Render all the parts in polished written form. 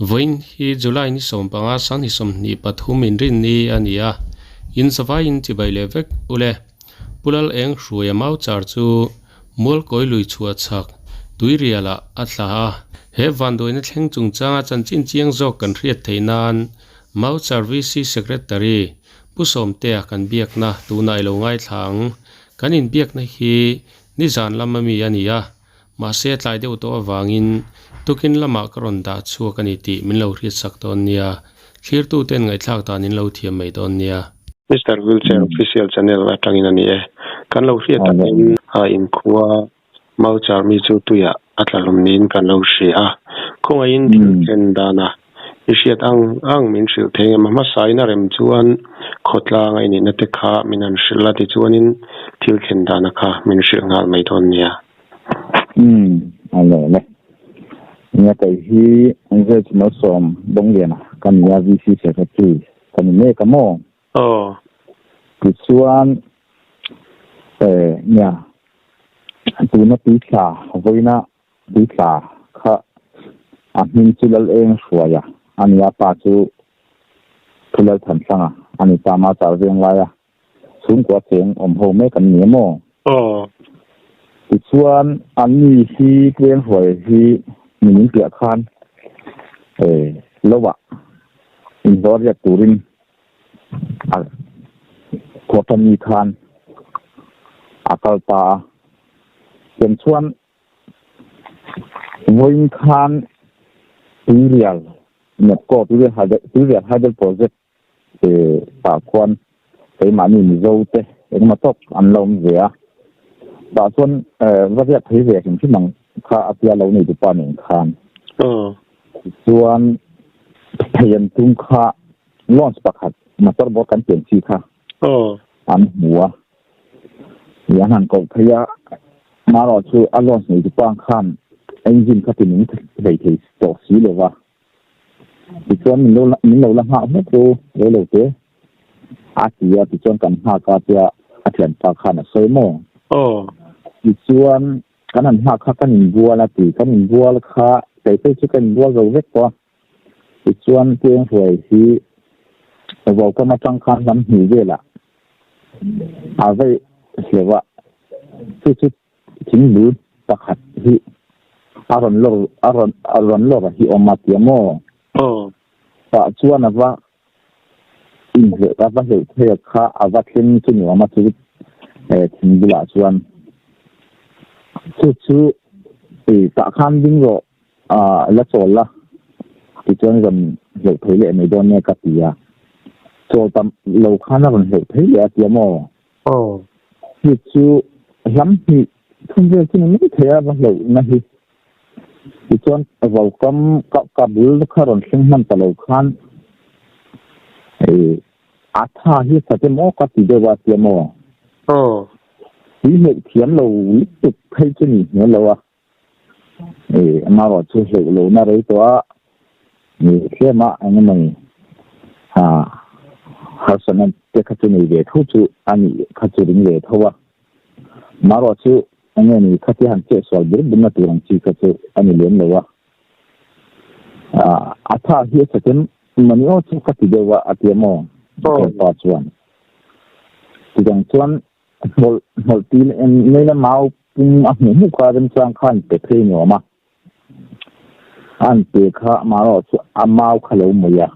voin hi July ni som panga san hi som ni pathum in rin ni ania in savai in ti bai levek ule pulal eng hruya mau char chu mol koi lui chhuat chak tuiriala atla he vandoi na thleng chung changa chan chin chiang zok kan riat theinan mau char vc secretary pusom te kan biak na tu nai lo ngai thlang kan in biak na hi ni zan lamami ania ma se tlai deuh to awangin tukin lama karon da chuak ani ti min lo riat sak ton nia thlir tu ten ngai thlak tan in lo thiam mai ton nia Mr. Wheelchair official channel atangin ani e kan lo riat takin in khuwa mau char mi chu tuya atlalum nin kan lo hria khonga in thil dana isiat ang min hril theng mama saina rem chuan khotla ngai ni na te kha minan hrila ti chuanin thil khen dana kha min hril ngal mai ton nia ane ne nya kai hi anje chno som bongliana kan ya vc secretary kan me kamo chuan nya tu na pi tha voina pi tha kha a min chulal eng hruaya ania pa chu thulal than sanga ani ta ma char veng laya sung ko cheng om ho me kan ni mo chuan ani hi tlen hoi hi min pia khan lowa indor ya turin a kotani khan akalpa ken chuan voin khan turial net ko turial hada project pa kwan ei mani mi zote eng matok an lom zia ba chuan varia thei ve kin chimang kha apia lo nei du pa ning khan chuan thian tung kha launch pakhat motor bo kan chen chi kha an huwa yanan ko thaya maro chu a launch nei du pa khan engine kha tin thei thei to si lewa chuan min lo la ha me to lo te a tia ti chuan kan ha ka tia a thian pa khan a soi mo chuan kanan ha kha kanin buala ti kanin bual kha sei sei chu kan bual zo vek to chuan tiang hoi hi wo ka ma chang khan lam hi vela a ve lewa chu thing lu pakhat hi aron lo hi oma ti mo pa chuan ava in ve ava he kha ava thin chu ni ma chu thing bula chuan chu ta khan ding ro la chol la ti chuan gam le thele mai don ne ka tia chol tam lo khana ron he thele atia mo chu lam hi thum ve chu ni thea ba lo na hi ti chuan welcome ka bul kharon thing man ta lo khan atha hi sa te mo ka ti de wa tia mo hi thiam lo tuk phai chu ni ne lo a ma ro chu he lo na rei to a ni khema ang mai ha sanan te kha chu ni ve thu chu ani kha chu ring ve thowa ma ro chu ang ni kha ti han che so bir bin na tu rang chi kha chu ani len lo a atha hi sa tem mani o chu kha ti de wa atiamo pa chuan ti dang chuan hol tin en nei la mau pum a mu ka ren chang khan pe the no ma an pe kha ma ro chu a mau kha lo mo ya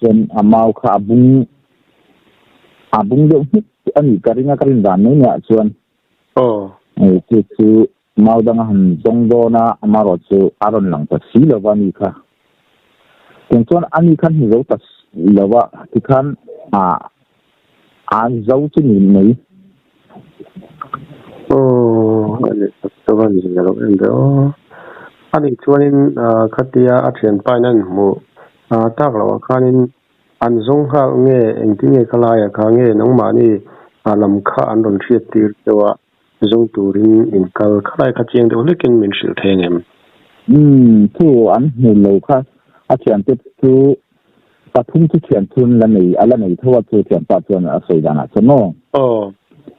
chen a mau kha abung de hit ani karin dan nei ya chuan chu mau dang han jong do na ma ro chu aron lang ta si lo wa ni kha chen chuan ani khan hi lo ta lo wa ti khan an zau chu ni nei ani to ni lo endo ani chuanin khatia a thian painan mu tak lo khanin an zong ha nge engtinge khala ya kha nge nongma ni alam kha an ron thiat tir tewa zong turin in kal khalai kha cheng de lekin min sil thengem thu an ni lo kha a thian te chu pathum chu thian thun la nei ala nei thowa chu thian pa chuan a sei dana chono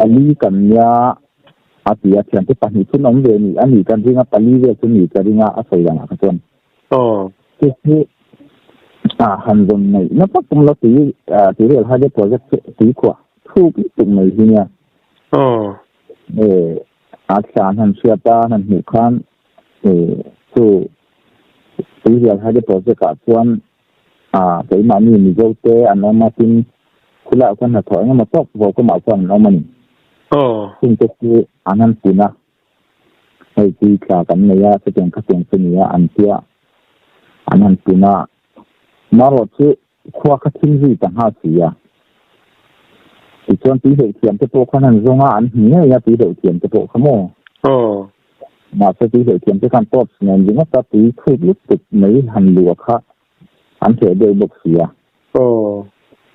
ali kan ya atia thian te pahni thun om ve ni ani kan ringa pali ve chu ni ka ringa a sei dana ka chuan คือหันตรงไหนนับว่าผมเราตีเรื่องให้ได้โปรเจกต์ตีกว่าทุกตรงไหนที่เนี่ยอาจารย์หันเชื่อตาหันหูข้านสู่ตีเรื่องให้ได้โปรเจกต์ส่วนไปมานี่มีเจ้าเต้อันนั้นมาทิ้งคุณละคนหัดถอยงั้นมาตกบอกก็มาฟังน้องมันซึ่งก็คืออันนั้นสินะไอ้ที่กล่าวกันเนี่ยจะเป็นข้อเสนอเนี่ยอันเดียอันนั้นสินะมารถที่ขั้วข้าทิ้งที่ต่างหากเสียอีกส่วนตีเหตุเทียมจะโตขนาดนี้งานเนี้ยตีเหตุเทียมจะโตขโมยมาตีเหตุเทียมจะการตอบเงินยิ่งว่าตีคือลุกติดไม่หันหลวงค่ะอันเสียโดยบกเสีย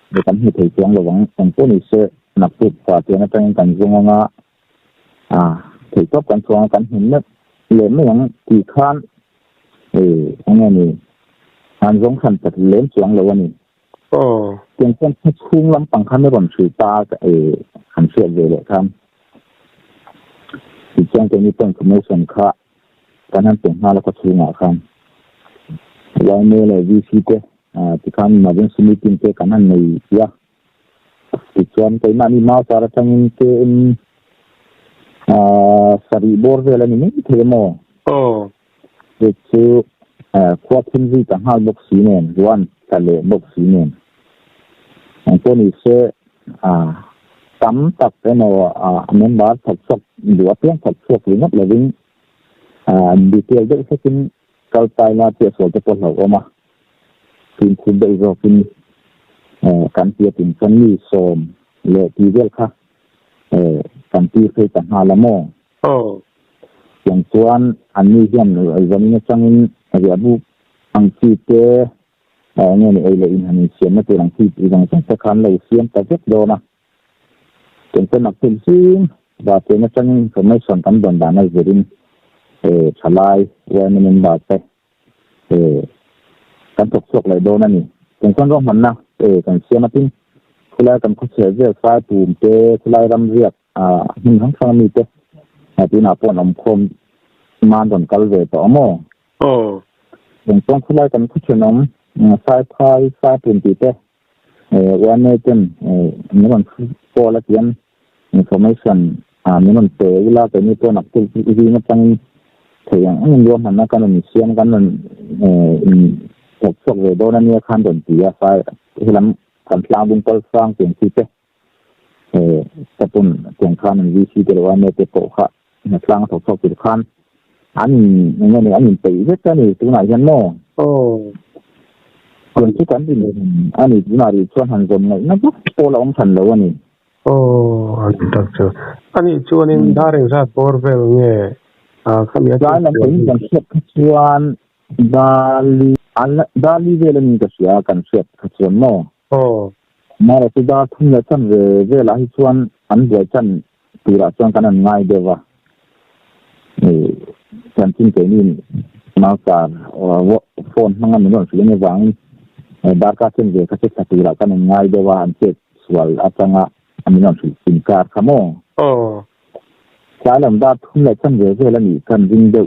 โดยการเหตุเทียมระหว่างองค์ผู้นิสนับถือฝ่ายเทียมเป็นการทรงงาถือชอบการทรงการเห็นเนี่ยเลยไม่ยังกี่ขั้นอันนี้อันสำคัญจากเล่นสวงเลยวันนี้เพียงแค่ชุ่มลำปังขั้นไม่บ่นสืบตากับขันเสียเลยครับอีกอย่างตัวนี้เป็นคอมมิชชั่นค่ะการนั้นเป็น5แล้วก็ชุ่มครับวันนี้เลยวิสิตที่การมาเป็นสมิติเตกันนั้นในยาอีกอย่างตัวนี้มาสารตั้งเป็นสรีบอร์เวลนี่เทโมคือควบคุมที่ต่างหากบกสีเงินวันทะเลบกสีเงินอันตัวนี้เชื่อตั้มตัดเป็นเมมเบอร์ถัดศกหรือว่าเพียงถัดศกหรือนับเลยวิ่งดีเทลเยอะขึ้นเข้าใจว่าเกี่ยวกับตัวเราออกมาคุณได้รู้คุณการเกี่ยวกับคนนี้สมเลทีเดียวค่ะการที่เคยต่างหากละโมอย่างส่วนอันนี้ยังวันนี้จังเรียบุอังกฤษเนี่ยเลยอินโดนีเซียมาตัวอังกฤษอีกอย่างเช่นสคันเลยเซียนแต่เจ็ดโดนะจนเป็นนักเทนซิ่งว่าเป็นจังสมัยสอนกันโดนด่าในเรื่องฉลายวันนี้มันบาดไปการตกสกเลยโดนนั่นนี่จนคนร้องมันนะกันเสียมาทิ้งคุณไล่กันเขาเสียเรียกไฟปูมคุณไล่รำเรียกหินทั้งฟังมีที่น่าปวดอมคมมาโดนกัลเวต่อโม่อย่างต้องคุณไล่กันเขาเชื่อน้องไฟปูมตีวันนี้จนนี่มันพอละเทียนinformationนี่มันเวลาไปนี่ตัวหนักตัวที่มันตั้งถึงอย่างนี้รวมมันนะกันมีเสียงกันมันตกสกเลยโดนนี่คันโดนตีไฟที่ลำกันกลางบุ้งต้นสร้างเสียงที่แต่ปุ่นเสียงคันมันวิธีเดียวว่าเนี่ยจะโตค่ะกลางตกสกติดคันอันนี้อันนี้ตีเยอะกันนี่ตัวไหนยันโม่คนที่กันที่นี่อันนี้ที่มาดีส่วนหันคนเนี่ยนั่นก็โตแล้วองฉันแล้ววันนี้อันนี้ตักเจออันนี้ชวนดาริงสัตว์บอร์เวลเนี่ยขมิ้นร้านนั้นเป็นการเชื่อชวนดาลีเวลนี่ก็เชื่อกันเชื่อชวนโม่มาเราสุดาทุ่งเล่นเวลาที่ชวนอันเดียวกันตีละชวนกันง่ายเดียวว่าฉันจริงใจนี่มาจากโฟนมันเหมือนสิ่งในวังดาร์กเช่นเดียวกับที่ตีละกันง่ายเดียวว่าอันเจ็ดส่วนอาจารย์อันนี้นั่นคือสินค้าขโมยใช้ลำดับทุ่งเล่นเวลานี่กันจริงเดียว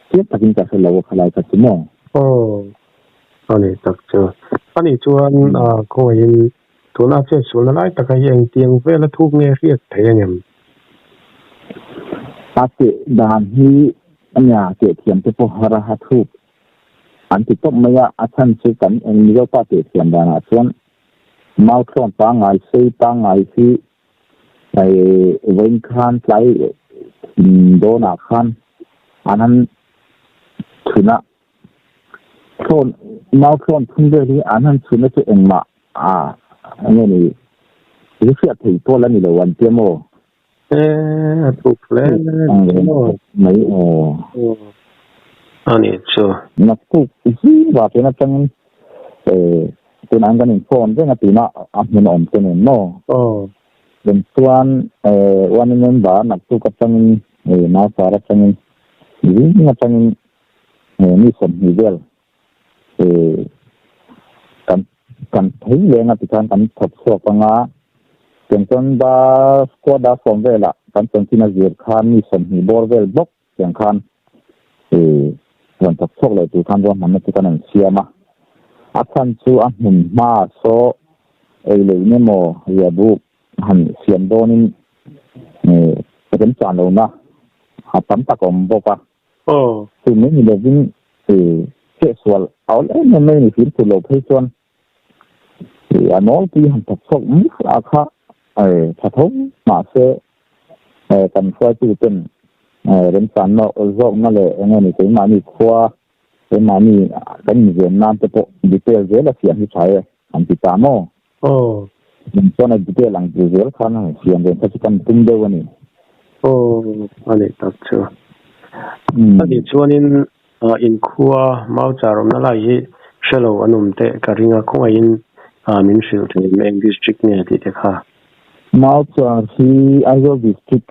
เทียบกับจริงจังเราขลายกับสมองอันนี้ตักเจออันนี้ชวนคอยตัวน่าเชื่อชวนอะไรแต่ก็ยังเตียงเวลาทุกเนี่ยเรียกแทงยังอาเจดานฮีอันยาเจเทียมที่พวกฮาราฮัทุกอันที่ต้องไม่อาชันชื่อกันเองนี่ก็ป้าเจเทียมดานาส่วนมาครองตั้งไงซีตั้งไงที่ในเวนคานไลโดนาคานอันนั้นคือนะโคลนมาโคลนทุ่งเรื่องนี้อันนั้นคือไม่ใช่เองมาอันนี้นี่เสียถี่ตัวแล้วนี่เลยวันเตี้ยโมถูกแล้วไม่อันนี้ชัวนักทุกที่ว่าเป็นนักจังตัวนั้นกันหนึ่งคนเรื่องตีน่ะมันอ่อนตัวหนึ่งโม่เป็นส่วนวันนี้มันบ้านักทุกกับจังมาสารจังนี่นักจังนี่สมหิเวลกันทิ้งเลยนะที่การทดสอบปัญหาเป็นต้นบาสกอดาฟอมเวล่ะกันเป็นที่นักเรียนคานมีสมหิบอร์เวลบล็อกอย่างคาน วันทักษกเลยตัวท่านว่ามันจะกันเสียมาอัศนชูอันหุ่นมาโซเลยเนี่ยโมเรียบุหันเสียนโดนินเป็นจานเรานะหัดตั้มตะกอมบอกว่าคือไม่มีเลยวิ่งเกี่ยส่วนเอาเลยไม่มีฟิล์มตัวเราเพื่อส่วนอันน้อยที่หันทักษกมิสอาคาถ้าทุ่มมาเสียกันช่วยที่เป็นเรื่องสารเราโรคนั่นเลยงั้นนี่เป็นมานี่ครัวเป็นมานี่กันเรียนน้ำจะพอดีเทลเยอะแล้วเสียงที่ใช้อันที่ตามโม่มันส่วนดีเทลหลังดีเทลข้างเสียงเรื่องที่กันตุ้มเดียวนี่อันนี้ตัดเชื่ออันนี้ช่วงนี้อินครัวมาจากรมนั่นแหละที่เชลล์อันนุ่มเตะการิงาคงอินมินฟิลที่เมงดิสทริกเนี่ยที่เด็กค่ะมาจากที่ไอโอดิสทริก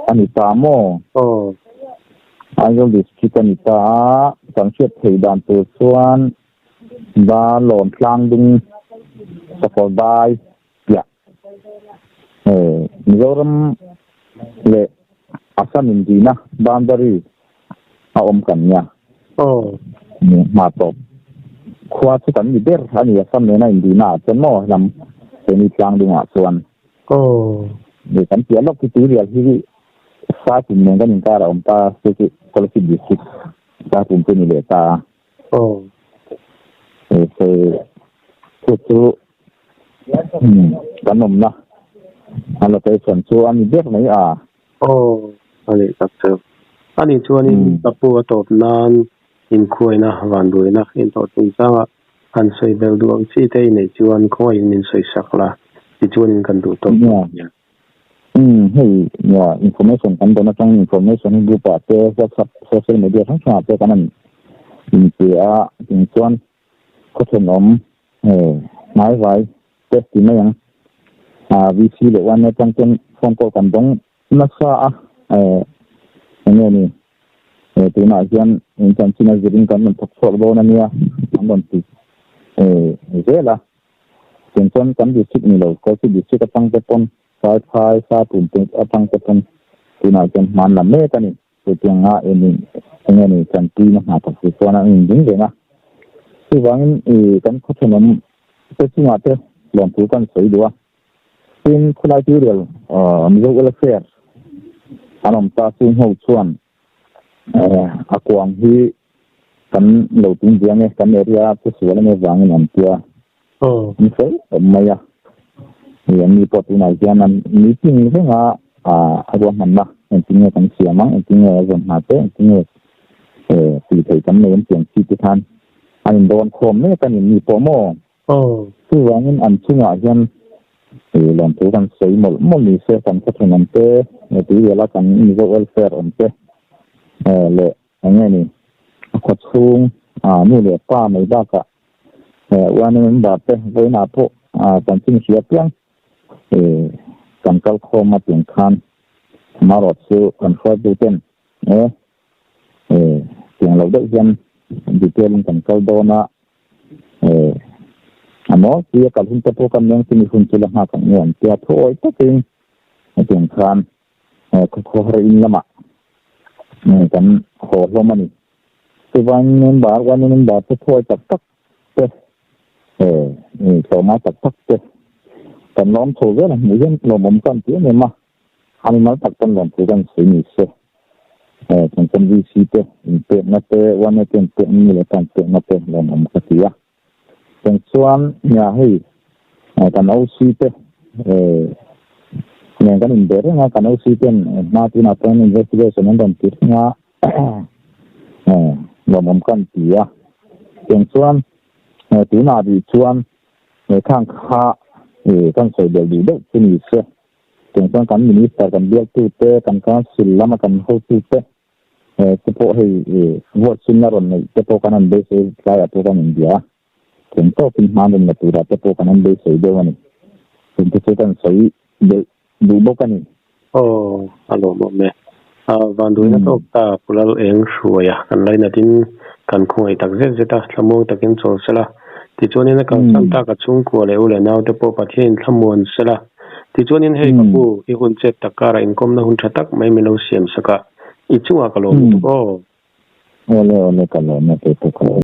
อันนี้ตามโม่ไอโอดิสทริกอันนี้ตาสังเกตเห็นด่านตัวส่วนบาหลอนพลางดึงสปอร์ตบายมิโซรัมเลอาสันอินดีนะบานดารีอาอมกันเนี่ยมาตบขวาสุดกันมีเดอร์อันนี้อาสันเนี่ยนะอินดีนะจนโม่ลำเป็นพลางดึงส่วนเดี๋ยวกันเสียลบที่ตัวเรียลที่saat ini kan intara umta sesi polisi bisik saat ini leta itu kan umna kalau saya sentuhan ini dia ni ani tak ani cuan ini tapu atau nan in kuai na vandu na in tau tingsa an sei bel duang si te ini cuan kuai min sei sakla cuan kan tu to hey ya information kan dona tang information group ate WhatsApp social mediaทั้งชาติกันนั่นอินเดียอินชวนก็ถนมไม้ไว้เต็มที่ไม่ยังVC เลยวันนี้จังเป็นฟงโกกันตรงนักษานี่ตัวน่าจะอินจังชินาจิริงกันมันทบทวนโบนันเนี่ยมันโดนติเจ้าละจนจนกันดิสิกนี่เราก็สิดิสิกก็ตั้งแต่ต้นSai saat untuk apang ketemu tunakan mana mereka ni setiap ini cantik nak apa sesuatu yang ingin dia nak sebangin kan khususnya setiap ada lampukan saya dua in kultural music welfare alam tasung housuan aku anghi kan lautin dia ni kan area sesuatu ni bangin nantia ni saya maya yang ni potong aja nan meeting itu nggak ada mana intinya kan siapa intinya zaman hati intinya pilih kan yang cipitan an don kom ni kan ini pomo tu wangin an cunga aja lantai kan saya mau ni saya kan ketemuan te itu ialah kan ini welfare onte le ini ni aku cung ni le pa mai baka wangin bapa boleh napo kan cing siap yangกันเกลโคมาเปลี่ยนคันมารอดซื้อกันฟอดดูเต้นเสียงเราได้ยันดีเทลกันเกลโดนะอันนั้นที่กับคุณจะพูดกันยังที่มีคุณจุลหะกันเงินเจ้าถ้วยก็จริงเปลี่ยนคันก็ขอให้อินละมากันโหดลงมานี่ที่วันนึงบาทถ้วยจับตักโผล่มาจับตักกันล้อมโถเยอะนะมีเรื่องลมมันกันเยอะเลยมั้งอันนี้มันตัดกันล้อมโถกันสีนี้เสียเป็นวิธีเตะนัดเตะวันนี้เตะนี่เลยกันเตะนัดเตะล้อมมันก็เสียเป็นส่วนเนี่ยให้กันเอาสีเตะเนี่ยกันอินเดียนะกันเอาสีเตะมาที่นัดเป็น investigation นั่นติดว่าล้อมมันกันเสียเป็นส่วนที่นาดีส่วนข้างข้าkan saya jadi dek sini se, tentang kan minister kan dia tu te kan selama kan hotu te, sepuluh buat sinaron ni sepuluh kanan besi saya tu kan India, tentang pinjaman natura sepuluh kanan besi dia ni, tentang kan saya dulu kan ni. Halo mama, bantunya tu tak pulau yang suaya kan lain nanti kan kuai tak zeta semua tak insol salah.ที่ช่วงนี้นะครับสัมตากับช่วงกัวเลยเลยนะแต่พอประเทศทั้งมวลเสละที่ช่วงนี้ให้กับผู้ที่คนเจ็บตะการอินคอมนะหุ่นชัดตักไม่มีเราเสียมสักอีช่วงก็ลงตัว ole kan lo na te to